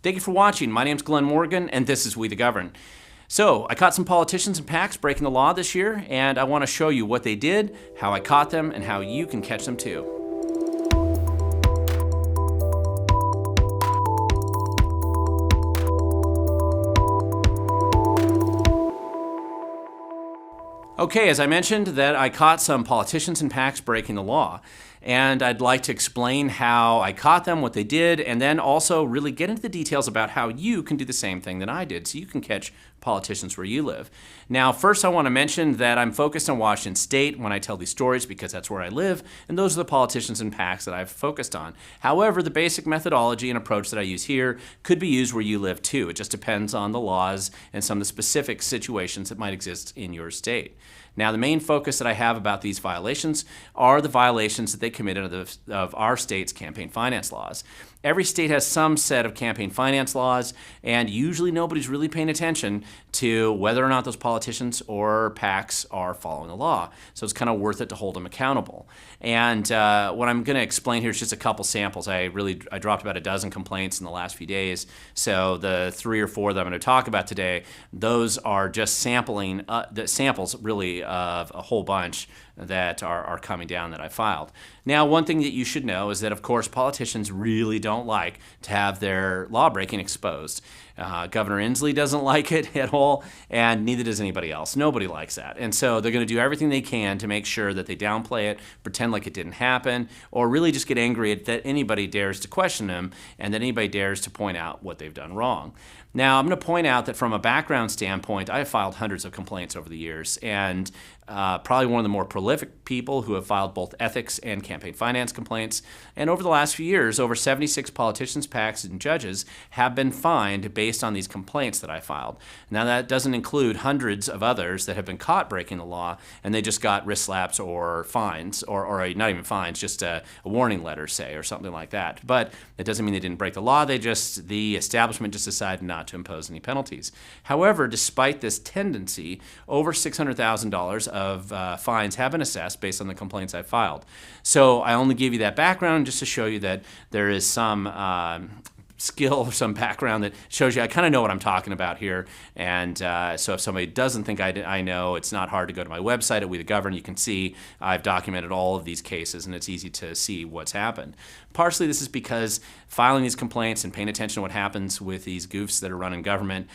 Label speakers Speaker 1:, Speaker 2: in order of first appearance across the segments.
Speaker 1: Thank you for watching. My name's Glenn Morgan, and this is We the Govern. So, I caught some politicians and PACs breaking the law this year, and I want to show you what they did, how I caught them, and how you can catch them too. Okay, as I mentioned, that I caught some politicians and PACs breaking the law. And I'd like to explain how I caught them, what they did, and then also really get into the details about how you can do the same thing that I did so you can catch politicians where you live. Now, first I want to mention that I'm focused on Washington State when I tell these stories because that's where I live, and those are the politicians and PACs that I've focused on. However, the basic methodology and approach that I use here could be used where you live too. It just depends on the laws and some of the specific situations that might exist in your state. Now, the main focus that I have about these violations are the violations that they committed of our state's campaign finance laws. Every state has some set of campaign finance laws, and usually nobody's really paying attention to whether or not those politicians or PACs are following the law. So it's kind of worth it to hold them accountable. And what I'm going to explain here is just a couple samples. I dropped about a dozen complaints in the last few days. So the 3 or 4 that I'm going to talk about today, those are just sampling, the samples really of a whole bunch that are coming down that I filed. Now, one thing that you should know is that, of course, politicians really don't like to have their law-breaking exposed. Governor Inslee doesn't like it at all, and neither does anybody else. Nobody likes that. And so they're going to do everything they can to make sure that they downplay it, pretend like it didn't happen, or really just get angry that anybody dares to question them and that anybody dares to point out what they've done wrong. Now, I'm going to point out that from a background standpoint, I have filed hundreds of complaints over the years, and probably one of the more prolific people who have filed both ethics and campaign finance complaints. And over the last few years, over 76 politicians, PACs, and judges have been fined based on these complaints that I filed. Now, that doesn't include hundreds of others that have been caught breaking the law, and they just got wrist slaps or fines, or not even fines, just a warning letter, say, or something like that. But it doesn't mean they didn't break the law. The establishment just decided not to impose any penalties. However, despite this tendency, over $600,000 of fines have been assessed based on the complaints I filed. So I only gave you that background just to show you that there is some skill or some background that shows you I kind of know what I'm talking about here. And so if somebody doesn't think I know, it's not hard to go to my website at We the Govern. You can see I've documented all of these cases, and it's easy to see what's happened. Partially this is because filing these complaints and paying attention to what happens with these goofs that are running government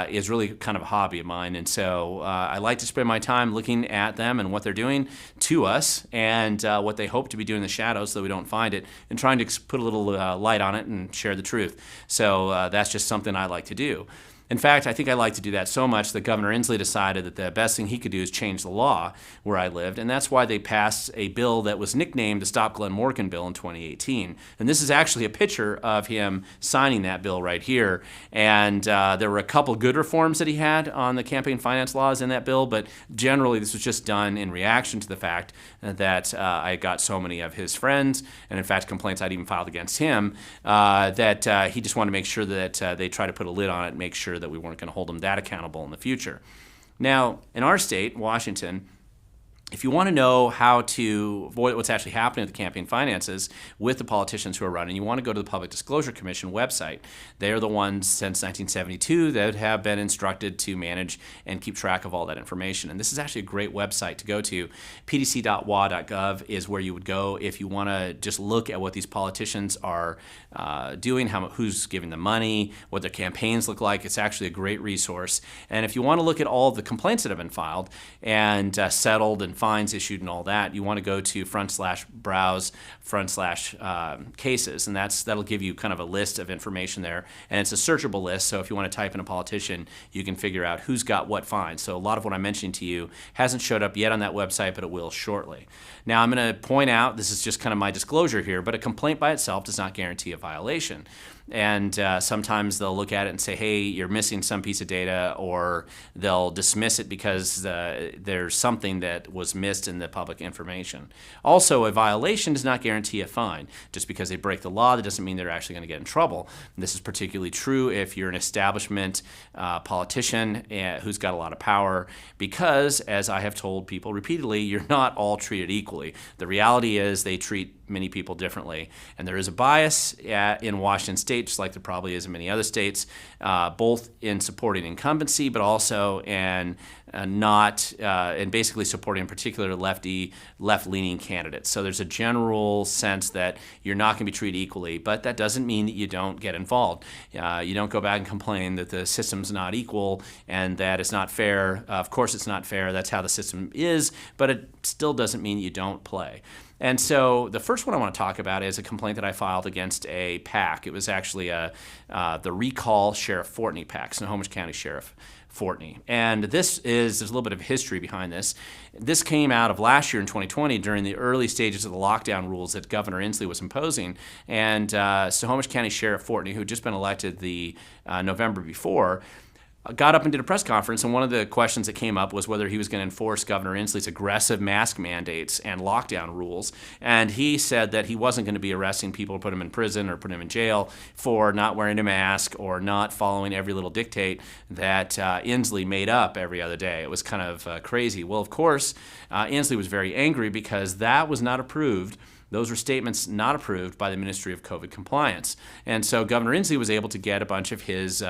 Speaker 1: is really kind of a hobby of mine. And so I like to spend my time looking at them and what they're doing to us and what they hope to be doing in the shadows so that we don't find it, and trying to put a little light on it and share the truth. So that's just something I like to do. In fact, I think I like to do that so much that Governor Inslee decided that the best thing he could do is change the law where I lived, and that's why they passed a bill that was nicknamed the Stop Glenn Morgan Bill in 2018. And this is actually a picture of him signing that bill right here. And there were a couple good reforms that he had on the campaign finance laws in that bill, but generally this was just done in reaction to the fact that I got so many of his friends, and in fact complaints I'd even filed against him, that he just wanted to make sure that they try to put a lid on it and make sure that we weren't going to hold them that accountable in the future. Now, in our state, Washington, if you want to know how to avoid what's actually happening with the campaign finances with the politicians who are running, you want to go to the Public Disclosure Commission website. They are the ones since 1972 that have been instructed to manage and keep track of all that information. And this is actually a great website to go to. pdc.wa.gov is where you would go if you want to just look at what these politicians are doing, who's giving them money, what their campaigns look like. It's actually a great resource. And if you want to look at all of the complaints that have been filed and settled and fines issued and all that, you want to go to /browse/cases, and that'll give you kind of a list of information there, and it's a searchable list. So if you want to type in a politician, you can figure out who's got what fines. So a lot of what I'm mentioning to you hasn't showed up yet on that website, but it will shortly. Now I'm going to point out, this is just kind of my disclosure here, but a complaint by itself does not guarantee a violation. And sometimes they'll look at it and say, hey, you're missing some piece of data, or they'll dismiss it because there's something that was missed in the public information. Also, a violation does not guarantee a fine. Just because they break the law, that doesn't mean they're actually going to get in trouble. And this is particularly true if you're an establishment politician who's got a lot of power, because, as I have told people repeatedly, you're not all treated equally. The reality is they treat many people differently. And there is a bias in Washington state, just like there probably is in many other states, both in supporting incumbency, but also in in basically supporting particular left-leaning candidates. So there's a general sense that you're not going to be treated equally, but that doesn't mean that you don't get involved. You don't go back and complain that the system's not equal and that it's not fair. Of course it's not fair. That's how the system is, but it still doesn't mean you don't play. And so the first one I want to talk about is a complaint that I filed against a PAC. It was actually the Recall Sheriff Fortney PAC, Snohomish County Sheriff Fortney. And there's a little bit of history behind this. This came out of last year in 2020 during the early stages of the lockdown rules that Governor Inslee was imposing. And Snohomish County Sheriff Fortney, who had just been elected the November before, got up and did a press conference, and one of the questions that came up was whether he was going to enforce Governor Inslee's aggressive mask mandates and lockdown rules. And he said that he wasn't going to be arresting people, put them in prison or put them in jail for not wearing a mask or not following every little dictate that Inslee made up every other day. It was kind of crazy. Well, of course, Inslee was very angry because that was not approved. Those were statements not approved by the Ministry of COVID Compliance. And so Governor Inslee was able to get a bunch of his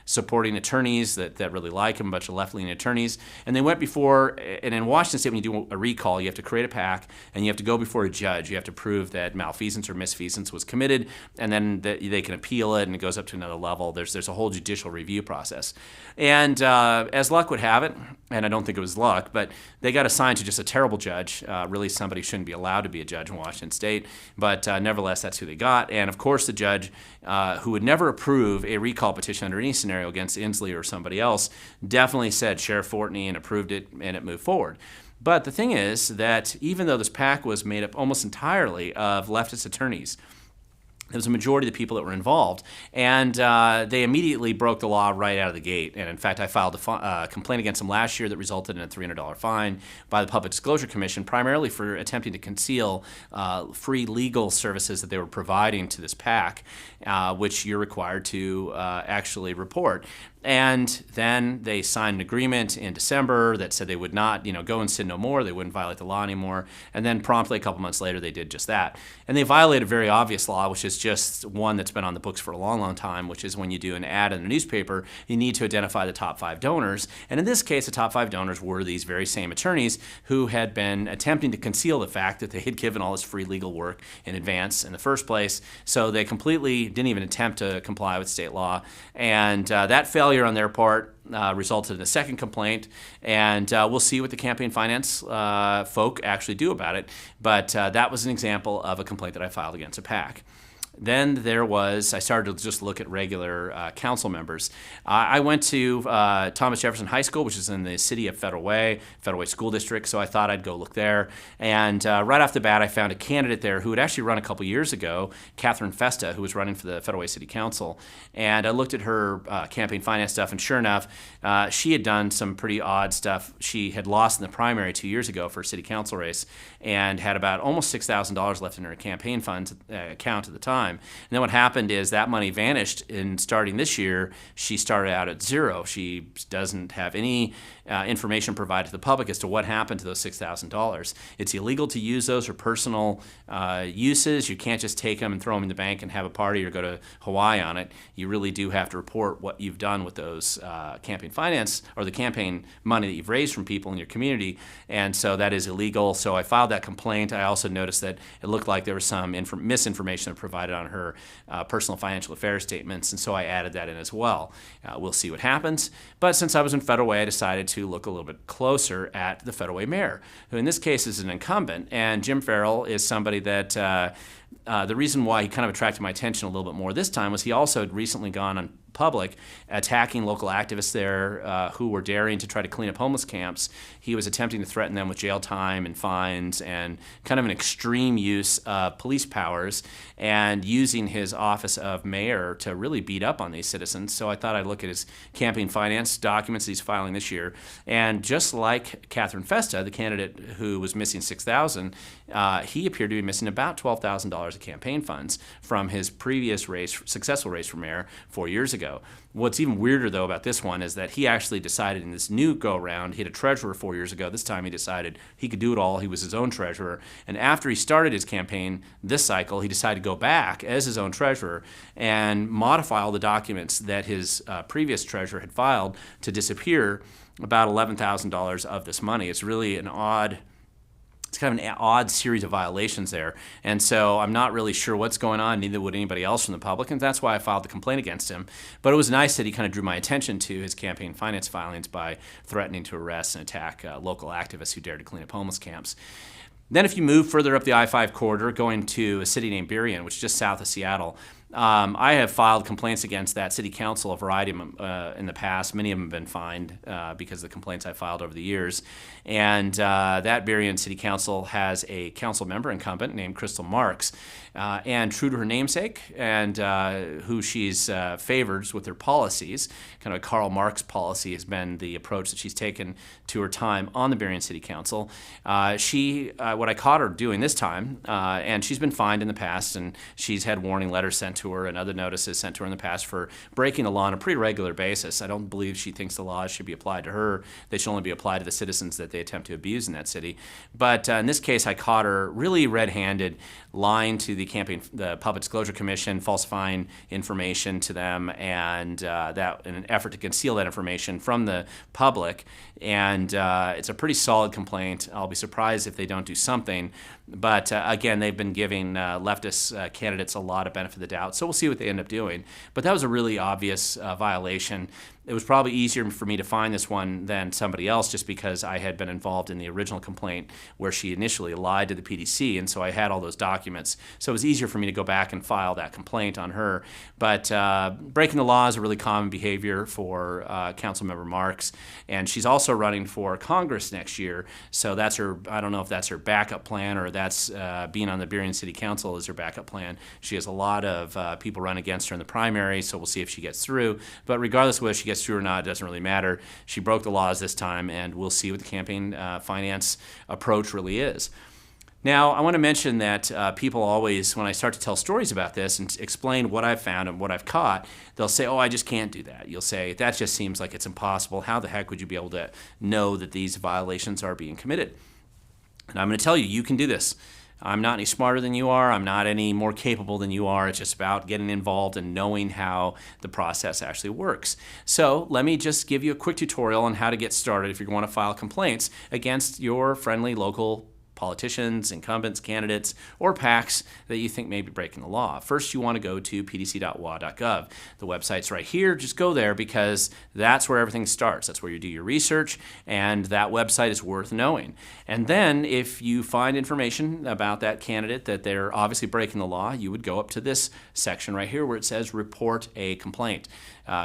Speaker 1: supporting attorneys that really like him, a bunch of left-leaning attorneys, and they went before, and in Washington State, when you do a recall, you have to create a PAC, and you have to go before a judge. You have to prove that malfeasance or misfeasance was committed, and then they can appeal it, and it goes up to another level. There's a whole judicial review process. And as luck would have it, and I don't think it was luck, but they got assigned to just a terrible judge. Really, somebody shouldn't be allowed to be a judge in Washington State, but nevertheless, that's who they got. And of course, the judge, who would never approve a recall petition under any scenario against Inslee or somebody else, definitely said Sheriff Fortney and approved it, and it moved forward. But the thing is that even though this PAC was made up almost entirely of leftist attorneys, there was a majority of the people that were involved, and they immediately broke the law right out of the gate. And in fact, I filed a complaint against them last year that resulted in a $300 fine by the Public Disclosure Commission, primarily for attempting to conceal free legal services that they were providing to this PAC, which you're required to actually report. And then they signed an agreement in December that said they would not, go and sin no more. They wouldn't violate the law anymore. And then promptly, a couple months later, they did just that. And they violated a very obvious law, which is just one that's been on the books for a long, long time, which is when you do an ad in a newspaper, you need to identify the top 5 donors. And in this case, the top 5 donors were these very same attorneys who had been attempting to conceal the fact that they had given all this free legal work in advance in the first place. So they completely didn't even attempt to comply with state law. And that failure on their part resulted in a second complaint, and we'll see what the campaign finance folk actually do about it. But that was an example of a complaint that I filed against a PAC. Then I started to just look at regular council members. I went to Thomas Jefferson High School, which is in the city of Federal Way School District, so I thought I'd go look there. And right off the bat, I found a candidate there who had actually run a couple years ago, Katherine Festa, who was running for the Federal Way City Council. And I looked at her campaign finance stuff, and sure enough, she had done some pretty odd stuff. She had lost in the primary 2 years ago for a city council race and had about almost $6,000 left in her campaign funds account at the time. And then what happened is that money vanished, and starting this year, she started out at zero. She doesn't have any information provided to the public as to what happened to those $6,000. It's illegal to use those for personal uses. You can't just take them and throw them in the bank and have a party or go to Hawaii on it. You really do have to report what you've done with those campaign finance or the campaign money that you've raised from people in your community, and so that is illegal. So I filed that complaint. I also noticed that it looked like there was some misinformation provided on her personal financial affairs statements, and so I added that in as well. We'll see what happens. But since I was in Federal Way, I decided to look a little bit closer at the Federal Way mayor, who in this case is an incumbent, and Jim Farrell is somebody that the reason why he kind of attracted my attention a little bit more this time was he also had recently gone on public attacking local activists there who were daring to try to clean up homeless camps. He was attempting to threaten them with jail time and fines and kind of an extreme use of police powers and using his office of mayor to really beat up on these citizens. So I thought I'd look at his campaign finance documents that he's filing this year. And just like Katherine Festa, the candidate who was missing $6,000, he appeared to be missing about $12,000 of campaign funds from his previous successful race for mayor 4 years ago. ago. What's even weirder, though, about this one is that he actually decided in this new go-round, he had a treasurer 4 years ago. This time he decided he could do it all. He was his own treasurer. And after he started his campaign this cycle, he decided to go back as his own treasurer and modify all the documents that his previous treasurer had filed to disappear about $11,000 of this money. It's really it's kind of an odd series of violations there. And so I'm not really sure what's going on, neither would anybody else from the public, and that's why I filed the complaint against him. But it was nice that he kind of drew my attention to his campaign finance filings by threatening to arrest and attack local activists who dared to clean up homeless camps. Then if you move further up the I-5 corridor, going to a city named Burien, which is just south of Seattle, I have filed complaints against that city council, a variety of them in the past. Many of them have been fined because of the complaints I filed over the years. And that Burien City Council has a council member incumbent named Krystal Mark. And true to her namesake, and who she's favors with her policies, kind of Karl Marx policy has been the approach that she's taken to her time on the Burien City Council. What I caught her doing this time, and she's been fined in the past, and she's had warning letters sent to her and other notices sent to her in the past for breaking the law on a pretty regular basis. I don't believe she thinks the laws should be applied to her. They should only be applied to the citizens that they attempt to abuse in that city. But in this case, I caught her really red-handed, lying to the Public Disclosure Commission, falsifying information to them, and that in an effort to conceal that information from the public. And it's a pretty solid complaint. I'll be surprised if they don't do something. But again, they've been giving leftist candidates a lot of benefit of the doubt, so we'll see what they end up doing. But that was a really obvious violation. It was probably easier for me to find this one than somebody else just because I had been involved in the original complaint where she initially lied to the PDC, and so I had all those documents. So it was easier for me to go back and file that complaint on her. But breaking the law is a really common behavior for Councilmember Marks, and she's also running for Congress next year, so that's her, I don't know if that's her backup plan or that's being on the Burien City Council is her backup plan. She has a lot of people run against her in the primary, so we'll see if she gets through. But regardless of whether she gets through or not, it doesn't really matter. She broke the laws this time, and we'll see what the campaign finance approach really is. Now, I want to mention that people always, when I start to tell stories about this and explain what I've found and what I've caught, they'll say, oh, I just can't do that. You'll say, that just seems like it's impossible. How the heck would you be able to know that these violations are being committed? And I'm going to tell you, you can do this. I'm not any smarter than you are. I'm not any more capable than you are. It's just about getting involved and knowing how the process actually works. So let me just give you a quick tutorial on how to get started if you want to file complaints against your friendly local politicians, incumbents, candidates, or PACs that you think may be breaking the law. First, you want to go to pdc.wa.gov. The website's right here. Just go there because that's where everything starts. That's where you do your research, and that website is worth knowing. And then if you find information about that candidate that they're obviously breaking the law, you would go up to this section right here where it says report a complaint.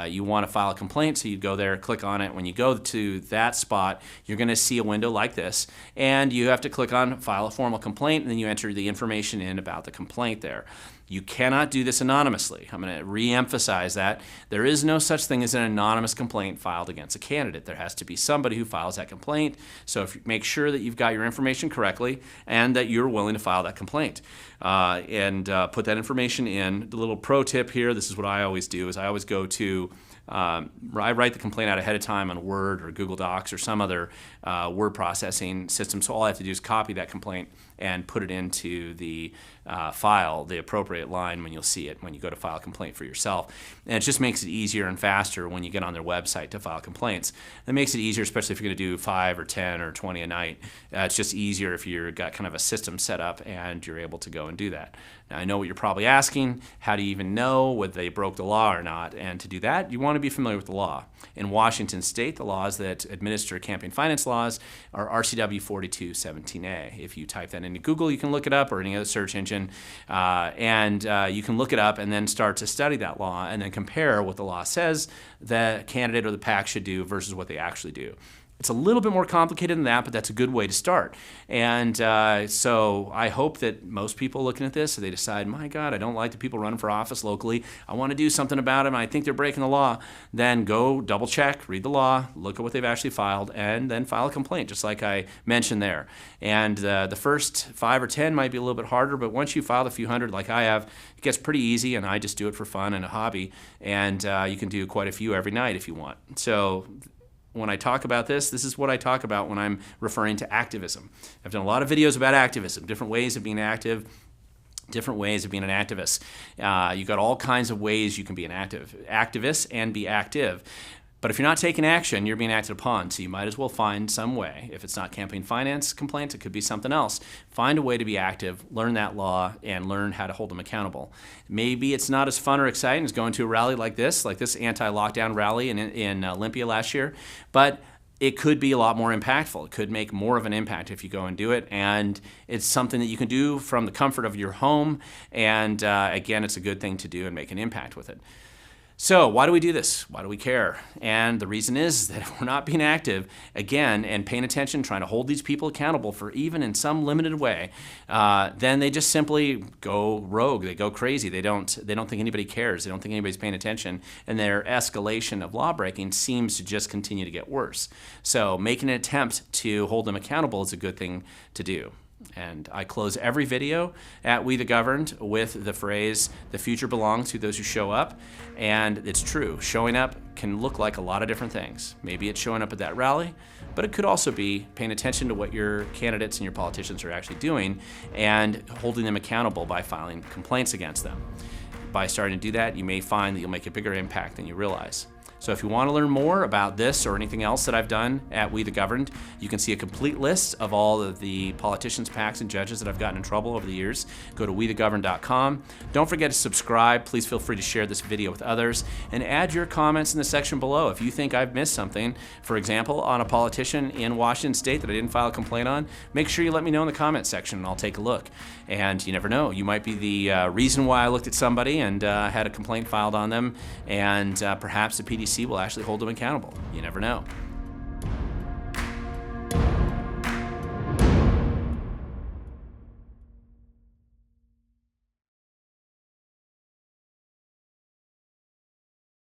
Speaker 1: You want to file a complaint, so you go there, click on it. When you go to that spot, you're going to see a window like this, and you have to click on file a formal complaint, and then you enter the information in about the complaint there. You cannot do this anonymously. I'm going to re-emphasize that. There is no such thing as an anonymous complaint filed against a candidate. There has to be somebody who files that complaint. So if you make sure that you've got your information correctly and that you're willing to file that complaint. And put that information in. The little pro tip here, this is what I always do, is I always go to I write the complaint out ahead of time on Word or Google Docs or some other word processing system. So all I have to do is copy that complaint and put it into the file, the appropriate line when you'll see it when you go to file a complaint for yourself. And it just makes it easier and faster when you get on their website to file complaints. It makes it easier, especially if you're going to do 5 or 10 or 20 a night. It's just easier if you've got kind of a system set up and you're able to go and do that. Now, I know what you're probably asking. How do you even know whether they broke the law or not? And to do that, you want to be familiar with the law. In Washington State, the laws that administer campaign finance laws are RCW 4217A. If you type that into Google, you can look it up, or any other search engine, and you can look it up and then start to study that law and then compare what the law says the candidate or the PAC should do versus what they actually do. It's a little bit more complicated than that, but that's a good way to start. And so I hope that most people looking at this, they decide, my God, I don't like the people running for office locally. I want to do something about them. I think they're breaking the law. Then go double check, read the law, look at what they've actually filed, and then file a complaint, just like I mentioned there. And the first 5 or 10 might be a little bit harder, but once you filed a few hundred like I have, it gets pretty easy, and I just do it for fun and a hobby. And you can do quite a few every night if you want. So when I talk about this is what I talk about when I'm referring to activism. I've done a lot of videos about activism, different ways of being active, different ways of being an activist. You've got all kinds of ways you can be an activist and be active. But if you're not taking action, you're being acted upon. So you might as well find some way. If it's not campaign finance complaints, it could be something else. Find a way to be active, learn that law, and learn how to hold them accountable. Maybe it's not as fun or exciting as going to a rally like this anti-lockdown rally in Olympia last year, but it could be a lot more impactful. It could make more of an impact if you go and do it, and it's something that you can do from the comfort of your home, and again, it's a good thing to do and make an impact with it. So why do we do this? Why do we care? And the reason is that if we're not being active, again, and paying attention, trying to hold these people accountable for even in some limited way, then they just simply go rogue. They go crazy. They don't think anybody cares. They don't think anybody's paying attention. And their escalation of law breaking seems to just continue to get worse. So making an attempt to hold them accountable is a good thing to do. And I close every video at We the Governed with the phrase, the future belongs to those who show up. And it's true. Showing up can look like a lot of different things. Maybe it's showing up at that rally, but it could also be paying attention to what your candidates and your politicians are actually doing and holding them accountable by filing complaints against them. By starting to do that, you may find that you'll make a bigger impact than you realize. So if you want to learn more about this or anything else that I've done at We the Governed, you can see a complete list of all of the politicians, PACs, and judges that I've gotten in trouble over the years. Go to wethegoverned.com. Don't forget to subscribe. Please feel free to share this video with others and add your comments in the section below. If you think I've missed something, for example, on a politician in Washington State that I didn't file a complaint on, make sure you let me know in the comments section and I'll take a look. And you never know, you might be the reason why I looked at somebody and had a complaint filed on them, and perhaps the PDC will actually hold them accountable. You never know.